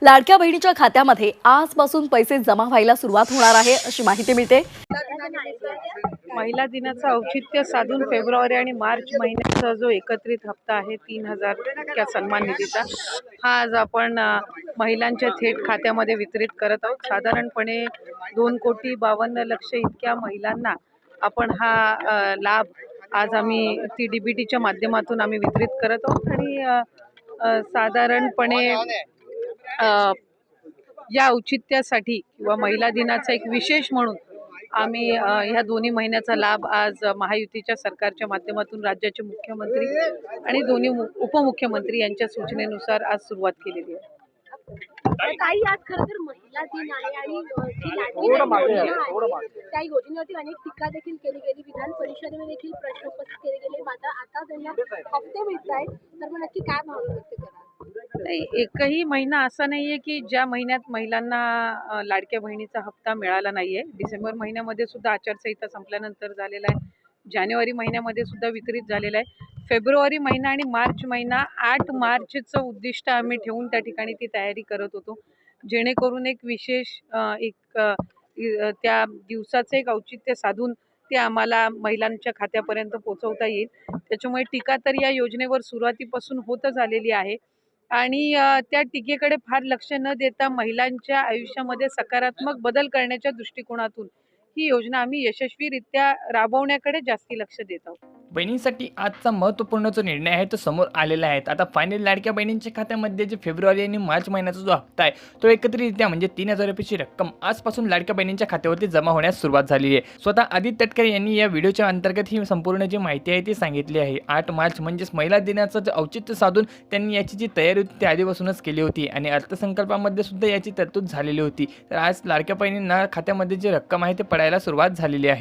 लाडक्या बहिणीच्या खात्यामध्ये आजपासून पैसे जमा व्हायला सुरुवात होणार आहे अशी माहिती मिळते। महिला दिनाचं औचित्य साधून फेब्रुवारी आणि मार्च महिन्याचा जो एकत्रित हप्ता आहे 3000 इतक्या सन्मान निधीचा हा आज आपण महिलांच्या थेट खात्यामध्ये वितरित करत आहोत। साधारणपणे 2,52,00,000 इतक्या महिलांना आपण हा लाभ आज आम्ही ती डीबीटीच्या माध्यमातून आम्ही वितरित करत आहोत आणि साधारणपणे या औचित्यासाठी किंवा महिला दिनाचा एक विशेष म्हणून आम्ही ह्या दोन्ही महिन्याचा लाभ आज महायुतीच्या सरकारच्या माध्यमातून राज्याचे मुख्यमंत्री आणि दोन्ही उपमुख्यमंत्री यांच्या सूचनेनुसार आज सुरुवात केलेली आहे। ताई, आज खरं तर महिला दिन आहे आणि जी लाडकी बहीण योजना आहे त्या योजनेवरती अनेक टीका देखील केली गेली, विधान परिषदेमध्ये देखील प्रश्न उपस्थित केले गेले, मात्र आता त्यांना हप्ते मिळत आहेत, तर मग नक्की काय भावना व्यक्त कराल? नाही, एकही महिना असा नाहीये की ज्या महिन्यात महिलांना लाडक्या बहिणीचा हप्ता मिळाला नाहीये। डिसेंबर महिन्यामध्ये सुद्धा आचारसंहिता संपल्यानंतर झालेला आहे, जानेवारी महिन्यामध्ये सुद्धा वितरित झालेला आहे। फेब्रुवारी महिना आणि मार्च महिना 8 मार्चचं उद्दिष्ट आम्ही ठेवून त्या ठिकाणी ती तयारी करत होतो, जेणेकरून एक विशेष त्या दिवसाचं एक औचित्य साधून ते आम्हाला महिलांच्या खात्यापर्यंत पोहोचवता येईल। त्याच्यामुळे टीका तर या योजनेवर सुरुवातीपासून होतच आलेली आहे आणि त्या टीकेकडे फार लक्ष न देता महिलांच्या आयुष्यामध्ये सकारात्मक बदल करण्याच्या दृष्टिकोनातून ही योजना आम्ही यशस्वीरित्या राबवण्याकडे जास्ती लक्ष देत आहोत। बहिणींसाठी आजचा महत्त्वपूर्ण जो निर्णय आहे तो समोर आलेला आहे। आता फायनल लाडक्या बहिणींच्या खात्यामध्ये जे फेब्रुवारी आणि मार्च महिन्याचा जो हप्ता आहे तो एकत्रितरित्या म्हणजे 3000 रुपयाची रक्कम आजपासून लाडक्या बहिणींच्या खात्यावरती जमा होण्यास सुरुवात झाली आहे। स्वतः आदित्य तटकरे यांनी या व्हिडिओच्या अंतर्गत ही संपूर्ण जी माहिती आहे ती सांगितली आहे। 8 मार्च म्हणजेच महिला दिनाचं जे औचित्य साधून त्यांनी याची जी तयारी होती ती आधीपासूनच केली होती आणि अर्थसंकल्पामध्ये सुद्धा याची तरतूद झालेली होती। तर आज लाडक्या बहिणींना खात्यामध्ये जी रक्कम आहे ते पडायला सुरुवात झालेली आहे।